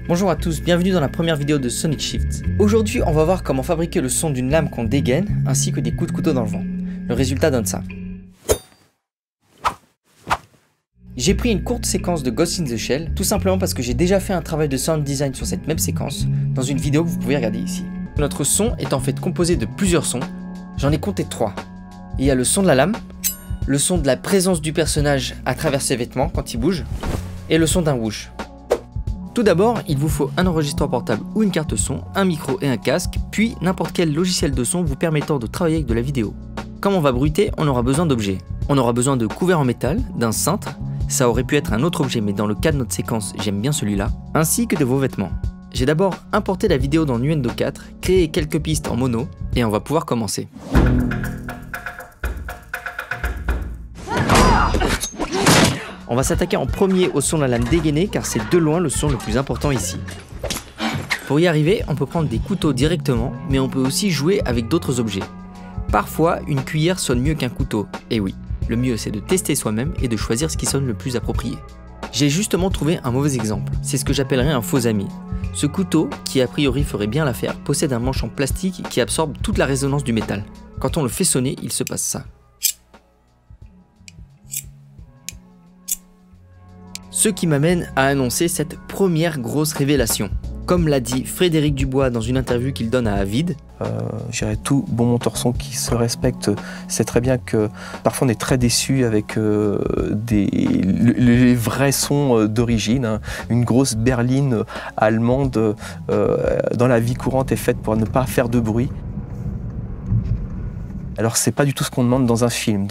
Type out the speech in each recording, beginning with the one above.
Bonjour à tous, bienvenue dans la première vidéo de Sonic Shift. Aujourd'hui, on va voir comment fabriquer le son d'une lame qu'on dégaine, ainsi que des coups de couteau dans le vent. Le résultat donne ça. J'ai pris une courte séquence de Ghost in the Shell, tout simplement parce que j'ai déjà fait un travail de sound design sur cette même séquence, dans une vidéo que vous pouvez regarder ici. Notre son est en fait composé de plusieurs sons, j'en ai compté 3. Il y a le son de la lame, le son de la présence du personnage à travers ses vêtements quand il bouge, et le son d'un whoosh. Tout d'abord, il vous faut un enregistreur portable ou une carte son, un micro et un casque, puis n'importe quel logiciel de son vous permettant de travailler avec de la vidéo. Comme on va bruiter, on aura besoin d'objets. On aura besoin de couverts en métal, d'un cintre, ça aurait pu être un autre objet mais dans le cas de notre séquence, j'aime bien celui-là, ainsi que de vos vêtements. J'ai d'abord importé la vidéo dans Nuendo 4, créé quelques pistes en mono, et on va pouvoir commencer. On va s'attaquer en premier au son de la lame dégainée car c'est de loin le son le plus important ici. Pour y arriver, on peut prendre des couteaux directement, mais on peut aussi jouer avec d'autres objets. Parfois, une cuillère sonne mieux qu'un couteau, et oui, le mieux c'est de tester soi-même et de choisir ce qui sonne le plus approprié. J'ai justement trouvé un mauvais exemple, c'est ce que j'appellerais un faux ami. Ce couteau, qui a priori ferait bien l'affaire, possède un manche en plastique qui absorbe toute la résonance du métal. Quand on le fait sonner, il se passe ça. Ce qui m'amène à annoncer cette première grosse révélation. Comme l'a dit Frédéric Dubois dans une interview qu'il donne à Avid, je dirais tout bon monteur son qui se respecte sait très bien que parfois on est très déçu avec les vrais sons d'origine. Hein. Une grosse berline allemande dans la vie courante est faite pour ne pas faire de bruit. Alors c'est pas du tout ce qu'on demande dans un film.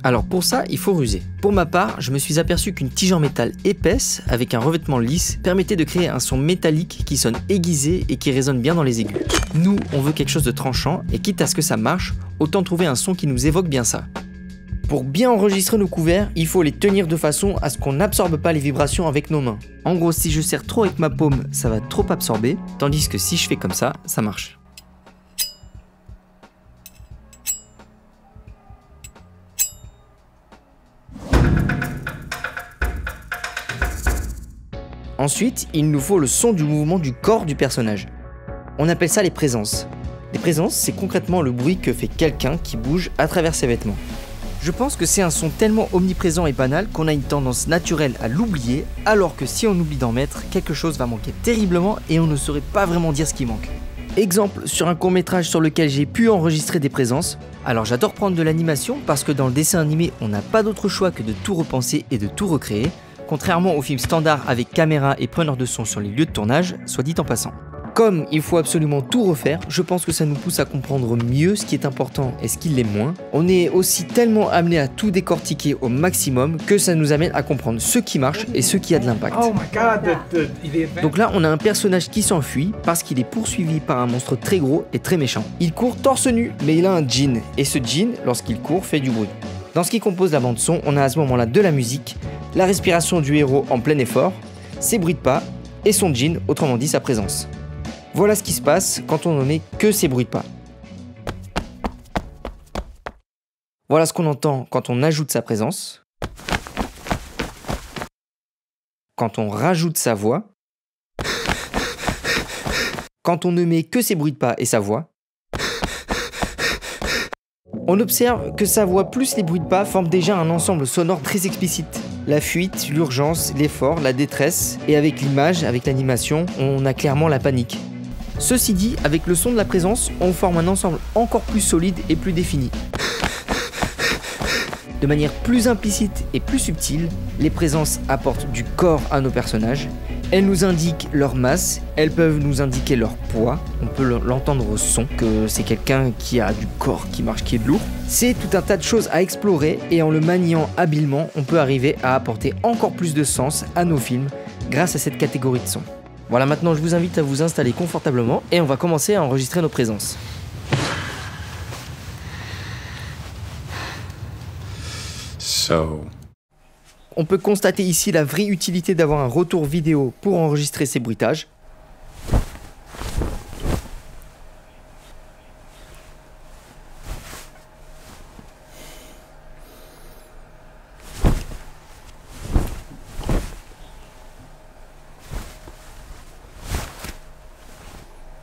Alors pour ça, il faut ruser. Pour ma part, je me suis aperçu qu'une tige en métal épaisse, avec un revêtement lisse, permettait de créer un son métallique qui sonne aiguisé et qui résonne bien dans les aigus. Nous, on veut quelque chose de tranchant, et quitte à ce que ça marche, autant trouver un son qui nous évoque bien ça. Pour bien enregistrer nos couverts, il faut les tenir de façon à ce qu'on n'absorbe pas les vibrations avec nos mains. En gros, si je serre trop avec ma paume, ça va trop absorber, tandis que si je fais comme ça marche. Ensuite, il nous faut le son du mouvement du corps du personnage. On appelle ça les présences. Les présences, c'est concrètement le bruit que fait quelqu'un qui bouge à travers ses vêtements. Je pense que c'est un son tellement omniprésent et banal qu'on a une tendance naturelle à l'oublier, alors que si on oublie d'en mettre, quelque chose va manquer terriblement et on ne saurait pas vraiment dire ce qui manque. Exemple sur un court-métrage sur lequel j'ai pu enregistrer des présences. Alors j'adore prendre de l'animation parce que dans le dessin animé, on n'a pas d'autre choix que de tout repenser et de tout recréer. Contrairement aux films standards avec caméra et preneur de son sur les lieux de tournage, soit dit en passant. Comme il faut absolument tout refaire, je pense que ça nous pousse à comprendre mieux ce qui est important et ce qui l'est moins. On est aussi tellement amené à tout décortiquer au maximum que ça nous amène à comprendre ce qui marche et ce qui a de l'impact. Oh my God, donc là, on a un personnage qui s'enfuit parce qu'il est poursuivi par un monstre très gros et très méchant. Il court torse nu, mais il a un jean, et ce jean, lorsqu'il court, fait du bruit. Dans ce qui compose la bande son, on a à ce moment-là de la musique, la respiration du héros en plein effort, ses bruits de pas et son jean, autrement dit sa présence. Voilà ce qui se passe quand on ne met que ces bruits de pas. Voilà ce qu'on entend quand on ajoute sa présence, quand on rajoute sa voix, quand on ne met que ses bruits de pas et sa voix. On observe que sa voix plus les bruits de pas forment déjà un ensemble sonore très explicite. La fuite, l'urgence, l'effort, la détresse, et avec l'image, avec l'animation, on a clairement la panique. Ceci dit, avec le son de la présence, on forme un ensemble encore plus solide et plus défini. De manière plus implicite et plus subtile, les présences apportent du corps à nos personnages. Elles nous indiquent leur masse, elles peuvent nous indiquer leur poids, on peut l'entendre au son, que c'est quelqu'un qui a du corps qui marche, qui est lourd. C'est tout un tas de choses à explorer et en le maniant habilement, on peut arriver à apporter encore plus de sens à nos films grâce à cette catégorie de son. Voilà, maintenant je vous invite à vous installer confortablement et on va commencer à enregistrer nos présences. On peut constater ici la vraie utilité d'avoir un retour vidéo pour enregistrer ces bruitages.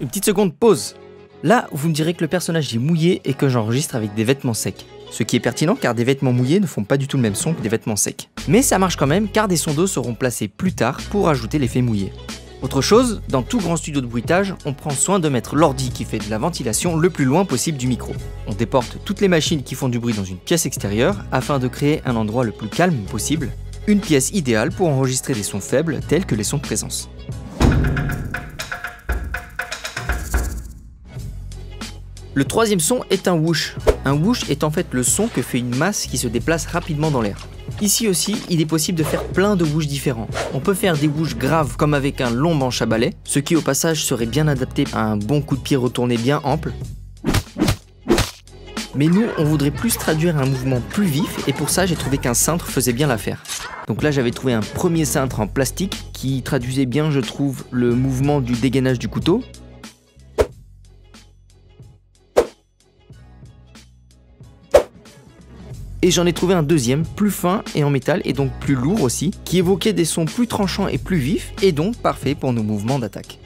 Une petite seconde, pause. Là, vous me direz que le personnage est mouillé et que j'enregistre avec des vêtements secs. Ce qui est pertinent car des vêtements mouillés ne font pas du tout le même son que des vêtements secs. Mais ça marche quand même car des sons d'eau seront placés plus tard pour ajouter l'effet mouillé. Autre chose, dans tout grand studio de bruitage, on prend soin de mettre l'ordi qui fait de la ventilation le plus loin possible du micro. On déporte toutes les machines qui font du bruit dans une pièce extérieure afin de créer un endroit le plus calme possible, une pièce idéale pour enregistrer des sons faibles tels que les sons de présence. Le troisième son est un whoosh. Un whoosh est en fait le son que fait une masse qui se déplace rapidement dans l'air. Ici aussi, il est possible de faire plein de whoosh différents. On peut faire des whoosh graves comme avec un long manche à balai, ce qui au passage serait bien adapté à un bon coup de pied retourné bien ample. Mais nous, on voudrait plus traduire un mouvement plus vif et pour ça, j'ai trouvé qu'un cintre faisait bien l'affaire. Donc là, j'avais trouvé un premier cintre en plastique qui traduisait bien, je trouve, le mouvement du dégainage du couteau. Et j'en ai trouvé un deuxième, plus fin et en métal et donc plus lourd aussi, qui évoquait des sons plus tranchants et plus vifs et donc parfait pour nos mouvements d'attaque.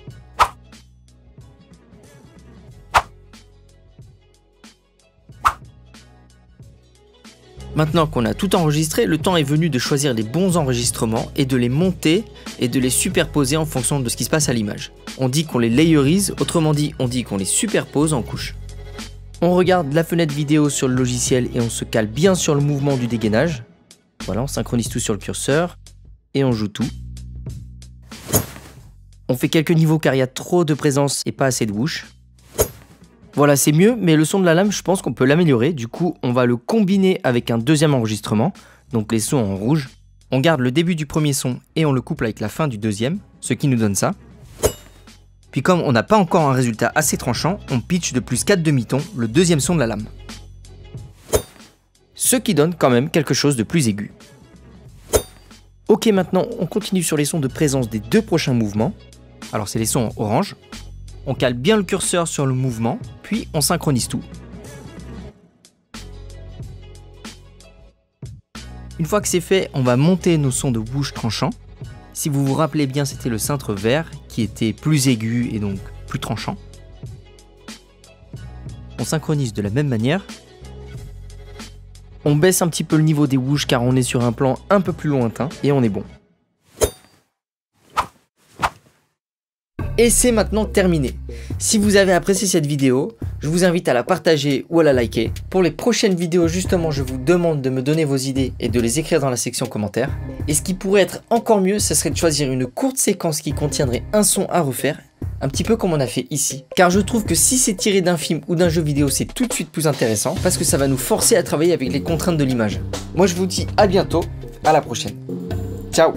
Maintenant qu'on a tout enregistré, le temps est venu de choisir les bons enregistrements et de les monter et de les superposer en fonction de ce qui se passe à l'image. On dit qu'on les layerise, autrement dit on dit qu'on les superpose en couches. On regarde la fenêtre vidéo sur le logiciel et on se cale bien sur le mouvement du dégainage. Voilà, on synchronise tout sur le curseur et on joue tout. On fait quelques niveaux car il y a trop de présence et pas assez de whoosh. Voilà, c'est mieux, mais le son de la lame, je pense qu'on peut l'améliorer. Du coup, on va le combiner avec un deuxième enregistrement, donc les sons en rouge. On garde le début du premier son et on le couple avec la fin du deuxième, ce qui nous donne ça. Puis comme on n'a pas encore un résultat assez tranchant, on pitch de plus 4 demi-tons le deuxième son de la lame. Ce qui donne quand même quelque chose de plus aigu. Ok, maintenant on continue sur les sons de présence des deux prochains mouvements. Alors c'est les sons en orange. On cale bien le curseur sur le mouvement, puis on synchronise tout. Une fois que c'est fait, on va monter nos sons de whoosh tranchants. Si vous vous rappelez bien, c'était le cintre vert qui était plus aigu et donc plus tranchant. On synchronise de la même manière. On baisse un petit peu le niveau des whoosh car on est sur un plan un peu plus lointain et on est bon. Et c'est maintenant terminé. Si vous avez apprécié cette vidéo, je vous invite à la partager ou à la liker. Pour les prochaines vidéos, justement, je vous demande de me donner vos idées et de les écrire dans la section commentaires. Et ce qui pourrait être encore mieux, ce serait de choisir une courte séquence qui contiendrait un son à refaire, un petit peu comme on a fait ici. Car je trouve que si c'est tiré d'un film ou d'un jeu vidéo, c'est tout de suite plus intéressant parce que ça va nous forcer à travailler avec les contraintes de l'image. Moi, je vous dis à bientôt, à la prochaine. Ciao!